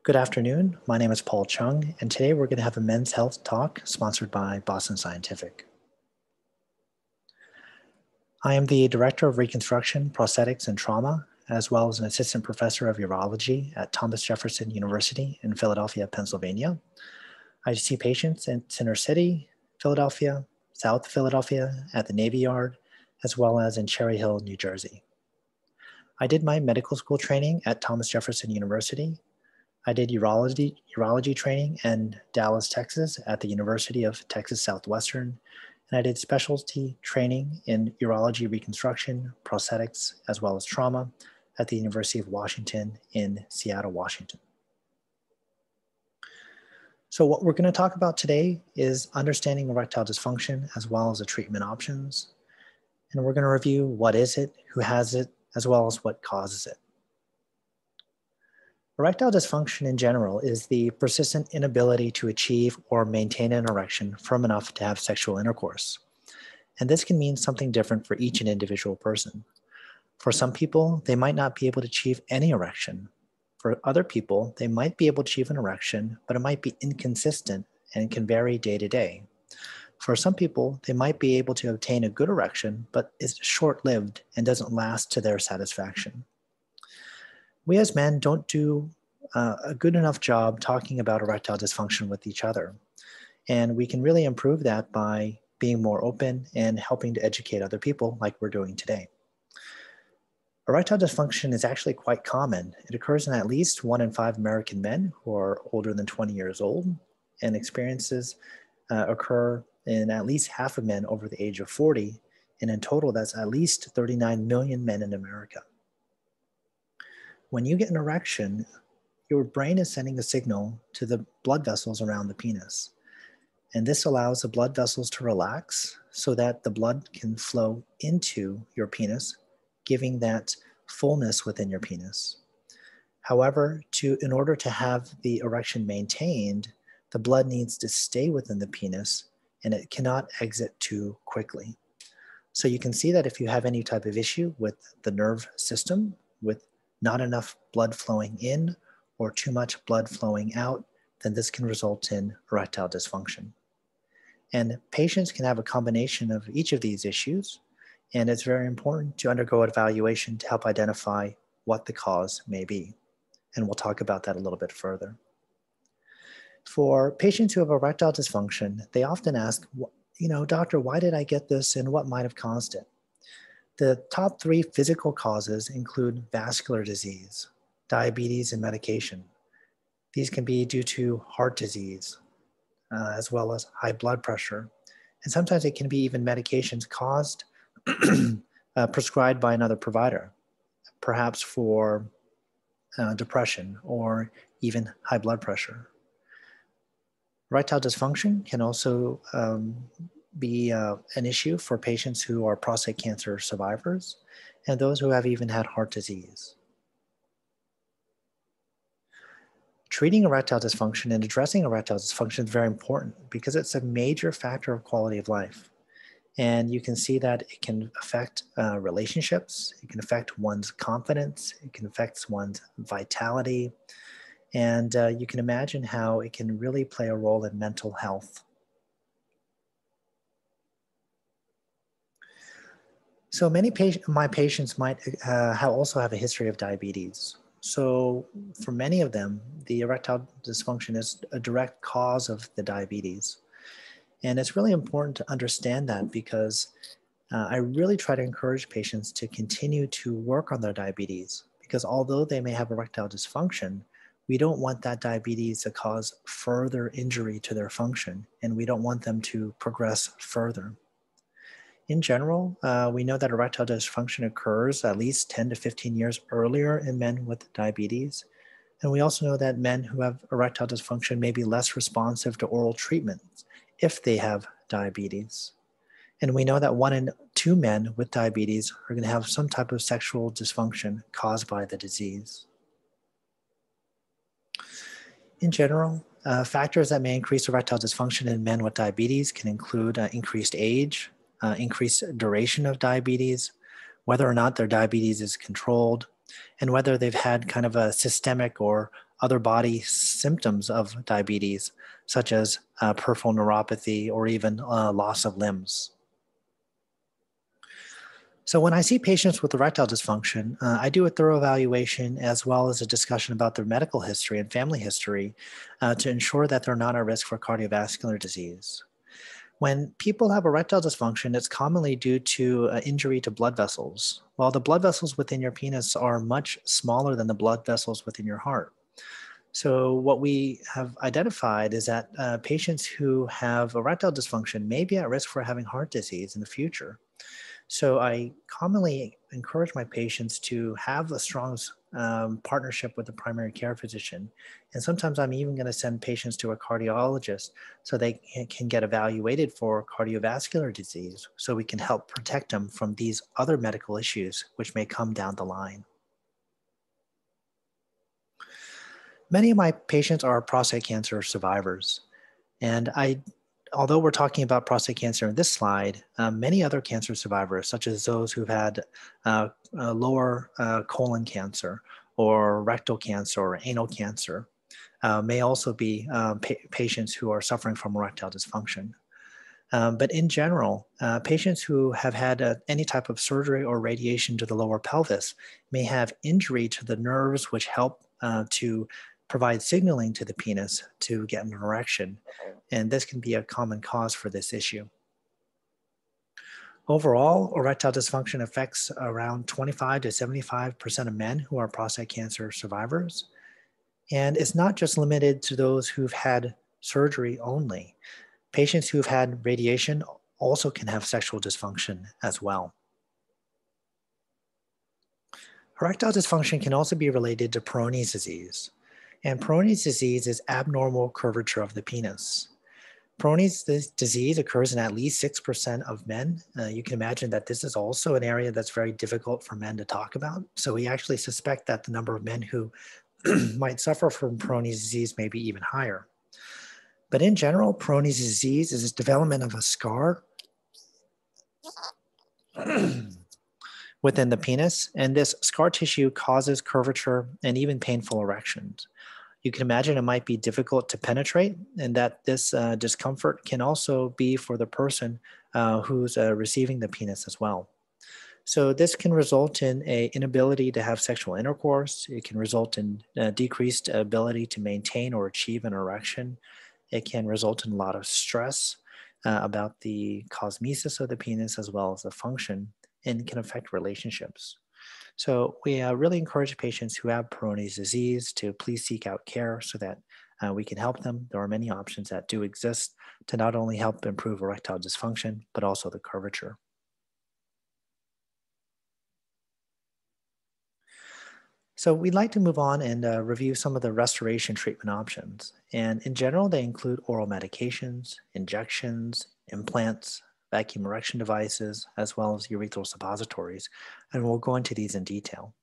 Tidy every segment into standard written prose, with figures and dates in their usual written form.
Good afternoon. My name is Paul Chung, and today we're going to have a men's health talk sponsored by Boston Scientific. I am the Director of Reconstruction, Prosthetics, and Trauma, as well as an Assistant Professor of Urology at Thomas Jefferson University in Philadelphia, Pennsylvania. I see patients in Center City, Philadelphia, South Philadelphia, at the Navy Yard, as well as in Cherry Hill, New Jersey. I did my medical school training at Thomas Jefferson University. I did urology training in Dallas, Texas at the University of Texas Southwestern, and I did specialty training in urology reconstruction, prosthetics, as well as trauma at the University of Washington in Seattle, Washington. So what we're going to talk about today is understanding erectile dysfunction as well as the treatment options. And we're going to review what is it, who has it, as well as what causes it. Erectile dysfunction in general is the persistent inability to achieve or maintain an erection firm enough to have sexual intercourse. And this can mean something different for each individual person. For some people, they might not be able to achieve any erection. For other people, they might be able to achieve an erection, but it might be inconsistent and can vary day to day. For some people, they might be able to obtain a good erection, but is short-lived and doesn't last to their satisfaction. We as men don't do a good enough job talking about erectile dysfunction with each other. And we can really improve that by being more open and helping to educate other people like we're doing today. Erectile dysfunction is actually quite common. It occurs in at least 1 in 5 American men who are older than 20 years old, and experiences occur in at least half of men over the age of 40, and in total that's at least 39 million men in America. When you get an erection, your brain is sending a signal to the blood vessels around the penis. And this allows the blood vessels to relax so that the blood can flow into your penis, giving that fullness within your penis. However, in order to have the erection maintained, the blood needs to stay within the penis and it cannot exit too quickly. So you can see that if you have any type of issue with the nerve system, with not enough blood flowing in or too much blood flowing out, then this can result in erectile dysfunction. And patients can have a combination of each of these issues, and it's very important to undergo an evaluation to help identify what the cause may be. And we'll talk about that a little bit further. For patients who have erectile dysfunction, they often ask, doctor, why did I get this and what might have caused it? The top 3 physical causes include vascular disease, diabetes, and medication. These can be due to heart disease, as well as high blood pressure. And sometimes it can be even medications caused, prescribed by another provider, perhaps for depression or even high blood pressure. Erectile dysfunction can also be an issue for patients who are prostate cancer survivors and those who have even had heart disease. Treating erectile dysfunction and addressing erectile dysfunction is very important because it's a major factor of quality of life. And you can see that it can affect relationships, it can affect one's confidence, it can affect one's vitality, and you can imagine how it can really play a role in mental health. So many my patients might also have a history of diabetes. So for many of them, the erectile dysfunction is a direct cause of the diabetes. And it's really important to understand that because I really try to encourage patients to continue to work on their diabetes, because although they may have erectile dysfunction, we don't want that diabetes to cause further injury to their function, and we don't want them to progress further. In general, we know that erectile dysfunction occurs at least 10 to 15 years earlier in men with diabetes. And we also know that men who have erectile dysfunction may be less responsive to oral treatments if they have diabetes. And we know that 1 in 2 men with diabetes are going to have some type of sexual dysfunction caused by the disease. In general, factors that may increase erectile dysfunction in men with diabetes can include increased age, increased duration of diabetes, whether or not their diabetes is controlled, and whether they've had kind of a systemic or other body symptoms of diabetes, such as peripheral neuropathy or even loss of limbs. So when I see patients with erectile dysfunction, I do a thorough evaluation as well as a discussion about their medical history and family history to ensure that they're not at risk for cardiovascular disease. When people have erectile dysfunction, it's commonly due to injury to blood vessels. While the blood vessels within your penis are much smaller than the blood vessels within your heart. So what we have identified is that patients who have erectile dysfunction may be at risk for having heart disease in the future. So I commonly encourage my patients to have a strong partnership with the primary care physician. And sometimes I'm even going to send patients to a cardiologist so they can get evaluated for cardiovascular disease so we can help protect them from these other medical issues which may come down the line. Many of my patients are prostate cancer survivors. And although we're talking about prostate cancer in this slide, many other cancer survivors, such as those who've had lower colon cancer or rectal cancer or anal cancer, may also be patients who are suffering from erectile dysfunction. But in general, patients who have had any type of surgery or radiation to the lower pelvis may have injury to the nerves which help to provide signaling to the penis to get an erection. And this can be a common cause for this issue. Overall, erectile dysfunction affects around 25 to 75% of men who are prostate cancer survivors. And it's not just limited to those who've had surgery only. Patients who've had radiation also can have sexual dysfunction as well. Erectile dysfunction can also be related to Peyronie's disease. And Peyronie's disease is abnormal curvature of the penis. Peyronie's disease occurs in at least 6% of men. You can imagine that this is also an area that's very difficult for men to talk about. So we actually suspect that the number of men who might suffer from Peyronie's disease may be even higher. But in general, Peyronie's disease is a development of a scar within the penis, and this scar tissue causes curvature and even painful erections. You can imagine it might be difficult to penetrate, and that this discomfort can also be for the person who's receiving the penis as well. So this can result in an inability to have sexual intercourse. It can result in decreased ability to maintain or achieve an erection. It can result in a lot of stress about the cosmesis of the penis as well as the function, and can affect relationships. So we really encourage patients who have Peyronie's disease to please seek out care so that we can help them. There are many options that do exist to not only help improve erectile dysfunction, but also the curvature. So we'd like to move on and review some of the restoration treatment options. And in general, they include oral medications, injections, implants, vacuum erection devices, as well as urethral suppositories. And we'll go into these in detail.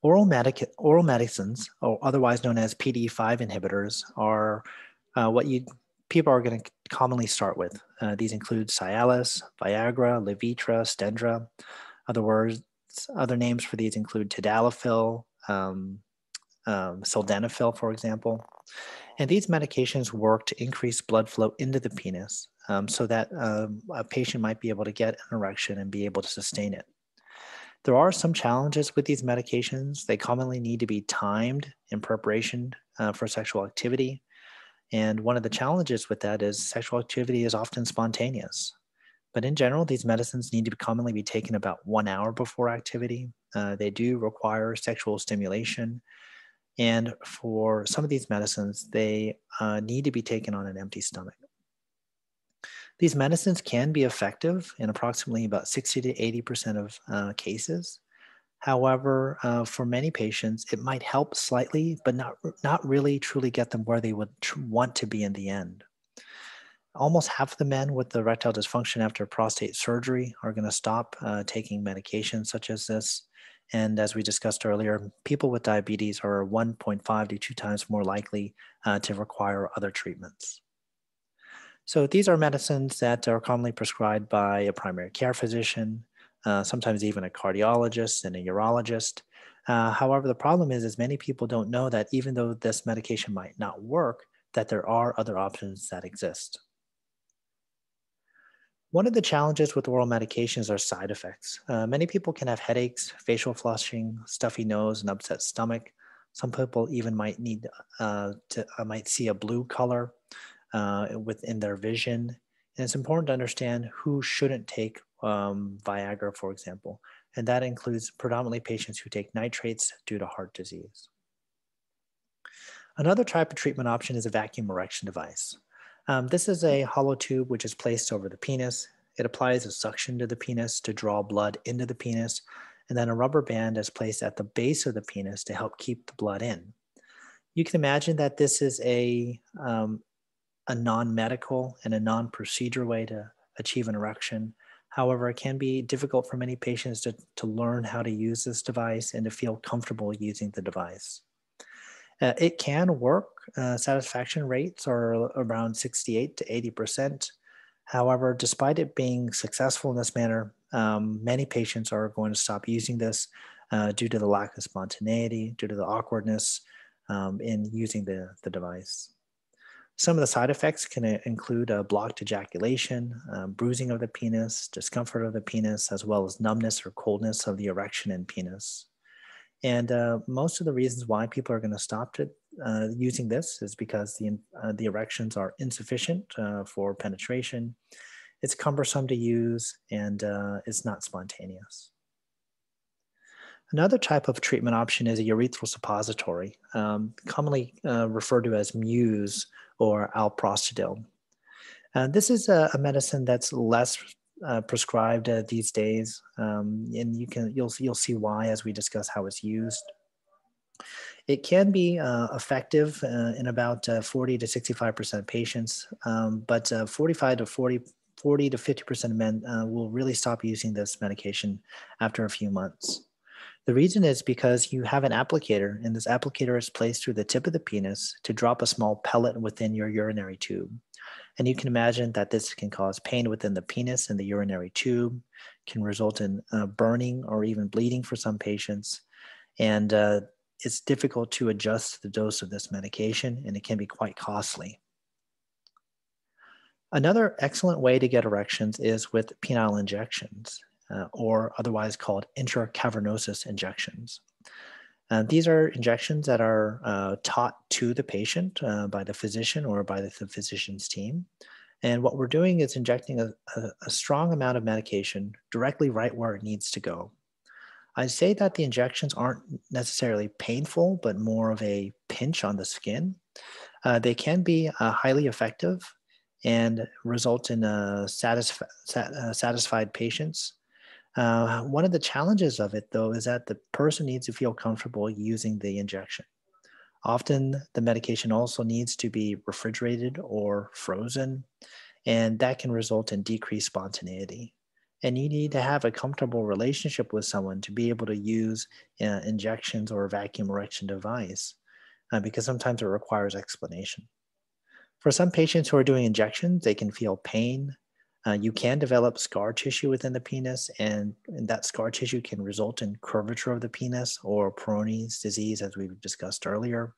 Oral medicines, or otherwise known as PDE-5 inhibitors, are what people are going to commonly start with. These include Cialis, Viagra, Levitra, Stendra. Other names for these include tadalafil, sildenafil, for example. And these medications work to increase blood flow into the penis so that a patient might be able to get an erection and be able to sustain it. There are some challenges with these medications. They commonly need to be timed in preparation for sexual activity. And one of the challenges with that is sexual activity is often spontaneous. But in general, these medicines need to commonly be taken about 1 hour before activity. They do require sexual stimulation. And for some of these medicines, they need to be taken on an empty stomach. These medicines can be effective in approximately about 60 to 80% of cases. However, for many patients, it might help slightly, but not really truly get them where they would want to be in the end. Almost half of the men with erectile dysfunction after prostate surgery are going to stop taking medications such as this. And as we discussed earlier, people with diabetes are 1.5 to 2 times more likely to require other treatments. So these are medicines that are commonly prescribed by a primary care physician, sometimes even a cardiologist and a urologist. However, the problem is many people don't know that even though this medication might not work, that there are other options that exist. One of the challenges with oral medications are side effects. Many people can have headaches, facial flushing, stuffy nose, and upset stomach. Some people even might need might see a blue color within their vision. And it's important to understand who shouldn't take Viagra, for example, and that includes predominantly patients who take nitrates due to heart disease. Another type of treatment option is a vacuum erection device. This is a hollow tube which is placed over the penis. It applies a suction to the penis to draw blood into the penis, and then a rubber band is placed at the base of the penis to help keep the blood in. You can imagine that this is a non-medical and a non-procedure way to achieve an erection. However, it can be difficult for many patients to learn how to use this device and to feel comfortable using the device. It can work. Satisfaction rates are around 68 to 80%. However, despite it being successful in this manner, many patients are going to stop using this due to the lack of spontaneity, due to the awkwardness in using the device. Some of the side effects can include blocked ejaculation, bruising of the penis, discomfort of the penis, as well as numbness or coldness of the erection and penis. And most of the reasons why people are going to stop using this is because the erections are insufficient for penetration, it's cumbersome to use, and it's not spontaneous. Another type of treatment option is a urethral suppository, commonly referred to as Muse or alprostadil. This is a medicine that's less prescribed these days, and you'll see why as we discuss how it's used. It can be effective in about 40 to 65% of patients, but 40 to 50% of men will really stop using this medication after a few months. The reason is because you have an applicator, and this applicator is placed through the tip of the penis to drop a small pellet within your urinary tube. And you can imagine that this can cause pain within the penis and the urinary tube, can result in burning or even bleeding for some patients. And it's difficult to adjust the dose of this medication, and it can be quite costly. Another excellent way to get erections is with penile injections, or otherwise called intracavernous injections. These are injections that are taught to the patient by the physician or by the physician's team. And what we're doing is injecting a strong amount of medication directly right where it needs to go. I'd say that the injections aren't necessarily painful, but more of a pinch on the skin. They can be highly effective and result in satisfied patients. One of the challenges of it, though, is that the person needs to feel comfortable using the injection. Often, the medication also needs to be refrigerated or frozen, and that can result in decreased spontaneity. And you need to have a comfortable relationship with someone to be able to use injections or a vacuum erection device, because sometimes it requires explanation. For some patients who are doing injections, they can feel pain. You can develop scar tissue within the penis, and that scar tissue can result in curvature of the penis or Peyronie's disease, as we've discussed earlier.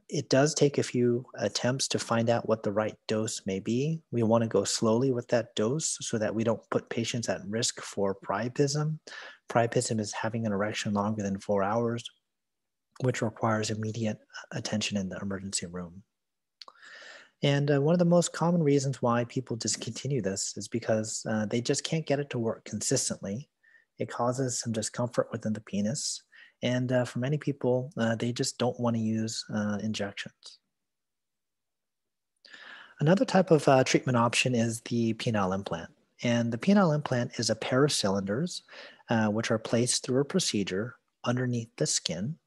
It does take a few attempts to find out what the right dose may be. We want to go slowly with that dose so that we don't put patients at risk for priapism. Priapism is having an erection longer than 4 hours, which requires immediate attention in the emergency room. And one of the most common reasons why people discontinue this is because they just can't get it to work consistently. It causes some discomfort within the penis. And for many people, they just don't want to use injections. Another type of treatment option is the penile implant. And the penile implant is a pair of cylinders which are placed through a procedure underneath the skin.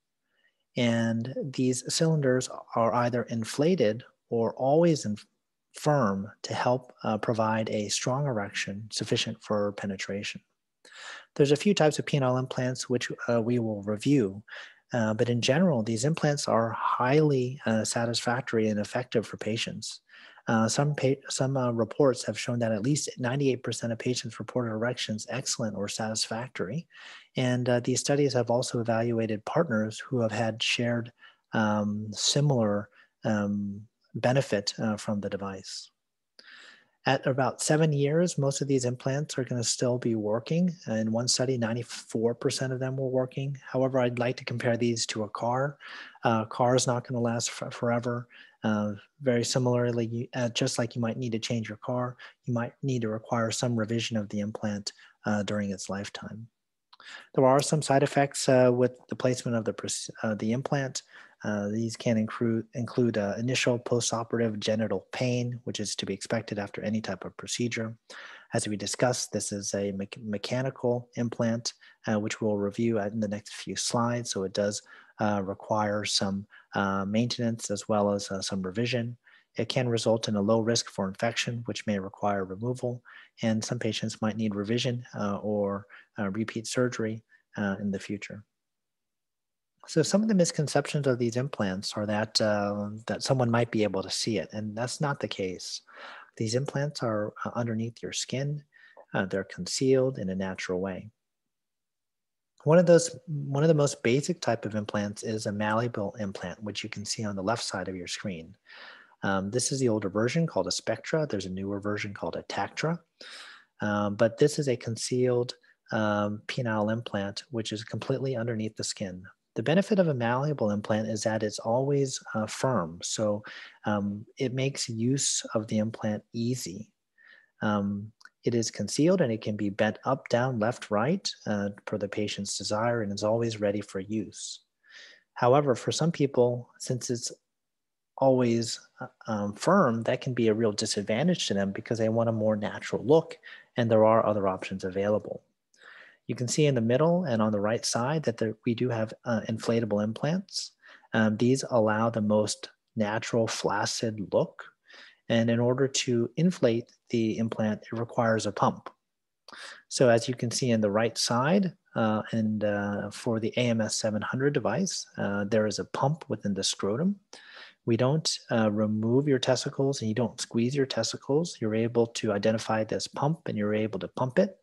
And these cylinders are either inflated or always firm to help provide a strong erection sufficient for penetration. There's a few types of penile implants which we will review, but in general, these implants are highly satisfactory and effective for patients. Some reports have shown that at least 98% of patients reported erections excellent or satisfactory. And these studies have also evaluated partners who have had shared similar benefit from the device. At about 7 years, most of these implants are going to still be working. In one study, 94% of them were working. However, I'd like to compare these to a car. A car is not going to last forever. Very similarly, just like you might need to change your car, you might need to require some revision of the implant during its lifetime. There are some side effects with the placement of the implant. These can include initial postoperative genital pain, which is to be expected after any type of procedure. As we discussed, this is a mechanical implant, which we'll review in the next few slides. So it does require some maintenance as well as some revision. It can result in a low risk for infection, which may require removal. And some patients might need revision or repeat surgery in the future. So some of the misconceptions of these implants are that someone might be able to see it, and that's not the case. These implants are underneath your skin. They're concealed in a natural way. One of the most basic type of implants is a malleable implant, which you can see on the left side of your screen. This is the older version called a Spectra. There's a newer version called a Tactra. But this is a concealed penile implant, which is completely underneath the skin. The benefit of a malleable implant is that it's always firm, so it makes use of the implant easy. It is concealed and it can be bent up, down, left, right per the patient's desire, and is always ready for use. However, for some people, since it's always firm, that can be a real disadvantage to them because they want a more natural look, and there are other options available. You can see in the middle and on the right side that we do have inflatable implants. These allow the most natural, flaccid look. And in order to inflate the implant, it requires a pump. So as you can see in the right side, for the AMS 700 device, there is a pump within the scrotum. We don't remove your testicles and you don't squeeze your testicles. You're able to identify this pump and you're able to pump it.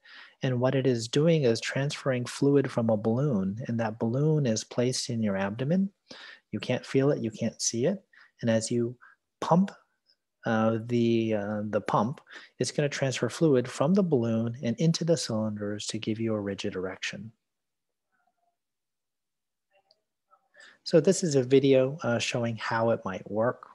And what it is doing is transferring fluid from a balloon, and that balloon is placed in your abdomen. You can't feel it, you can't see it. And as you pump the pump, it's going to transfer fluid from the balloon and into the cylinders to give you a rigid erection. So this is a video showing how it might work.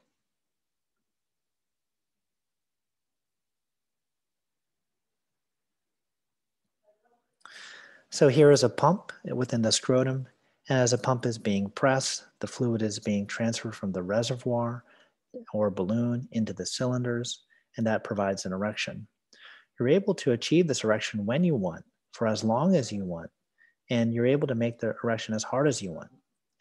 So here is a pump within the scrotum. And as a pump is being pressed, the fluid is being transferred from the reservoir or balloon into the cylinders, and that provides an erection. You're able to achieve this erection when you want, for as long as you want, and you're able to make the erection as hard as you want.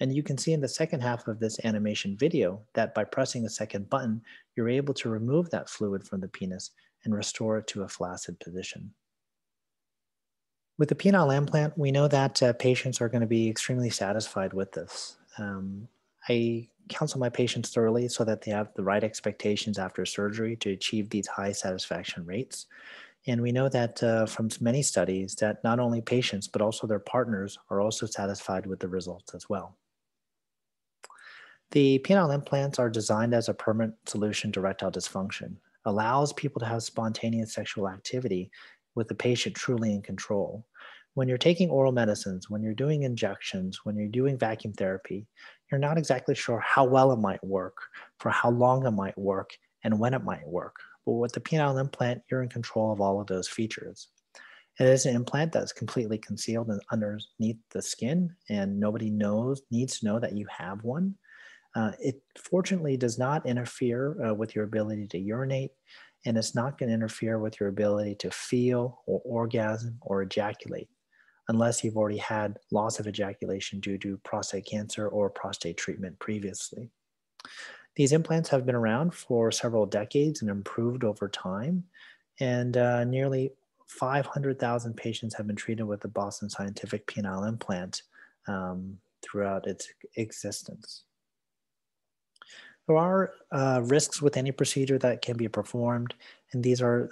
And you can see in the second half of this animation video that by pressing the second button, you're able to remove that fluid from the penis and restore it to a flaccid position. With the penile implant, we know that patients are going to be extremely satisfied with this. I counsel my patients thoroughly so that they have the right expectations after surgery to achieve these high satisfaction rates. And we know that from many studies that not only patients, but also their partners are also satisfied with the results as well. The penile implants are designed as a permanent solution to erectile dysfunction, allows people to have spontaneous sexual activity with the patient truly in control. When you're taking oral medicines, when you're doing injections, when you're doing vacuum therapy, you're not exactly sure how well it might work, for how long it might work, and when it might work. But with the penile implant, you're in control of all of those features. It is an implant that's completely concealed underneath the skin, and nobody needs to know that you have one. It fortunately does not interfere with your ability to urinate, and it's not going to interfere with your ability to feel or orgasm or ejaculate, unless you've already had loss of ejaculation due to prostate cancer or prostate treatment previously. These implants have been around for several decades and improved over time, and nearly 500,000 patients have been treated with the Boston Scientific penile implant throughout its existence. There are risks with any procedure that can be performed, and these are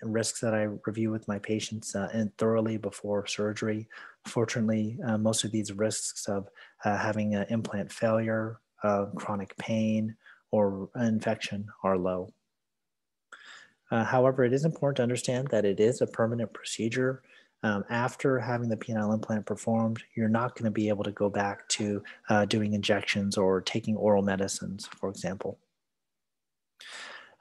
risks that I review with my patients and thoroughly before surgery. Fortunately, most of these risks of having an implant failure, chronic pain, or infection are low. However, it is important to understand that it is a permanent procedure. After having the penile implant performed, you're not going to be able to go back to doing injections or taking oral medicines, for example.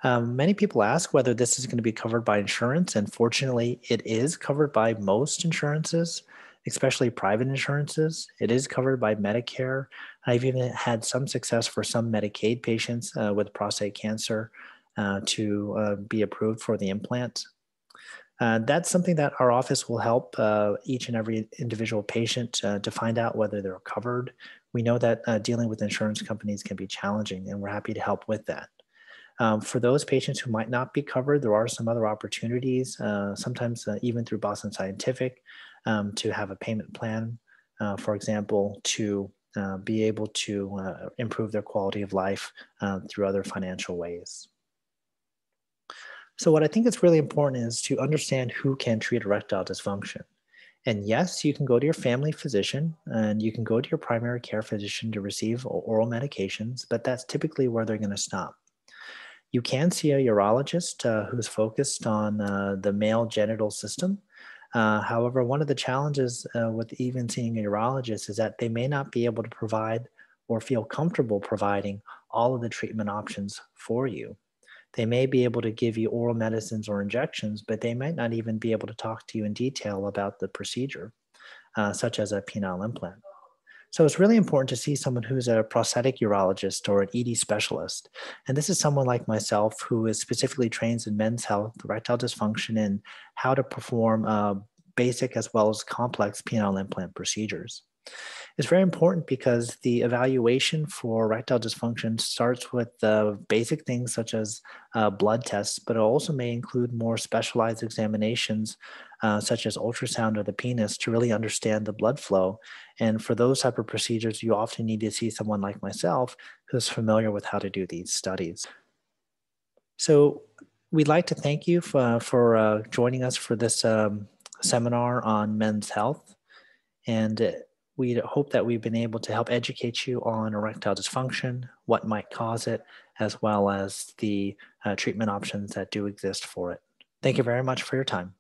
Many people ask whether this is going to be covered by insurance, and fortunately, it is covered by most insurances, especially private insurances. It is covered by Medicare. I've even had some success for some Medicaid patients with prostate cancer to be approved for the implant. That's something that our office will help each and every individual patient to find out whether they're covered. We know that dealing with insurance companies can be challenging, and we're happy to help with that. For those patients who might not be covered, there are some other opportunities, sometimes even through Boston Scientific, to have a payment plan, for example, to be able to improve their quality of life through other financial ways. So what I think is really important is to understand who can treat erectile dysfunction. And yes, you can go to your family physician and you can go to your primary care physician to receive oral medications, but that's typically where they're going to stop. You can see a urologist who's focused on the male genital system. However, one of the challenges with even seeing a urologist is that they may not be able to provide or feel comfortable providing all of the treatment options for you. They may be able to give you oral medicines or injections, but they might not even be able to talk to you in detail about the procedure, such as a penile implant. So it's really important to see someone who's a prosthetic urologist or an ED specialist. And this is someone like myself who is specifically trained in men's health, erectile dysfunction, and how to perform basic as well as complex penile implant procedures. It's very important because the evaluation for erectile dysfunction starts with basic things such as blood tests, but it also may include more specialized examinations such as ultrasound of the penis to really understand the blood flow. And for those type of procedures, you often need to see someone like myself who's familiar with how to do these studies. So we'd like to thank you for joining us for this seminar on men's health. And we hope that we've been able to help educate you on erectile dysfunction, what might cause it, as well as the treatment options that do exist for it. Thank you very much for your time.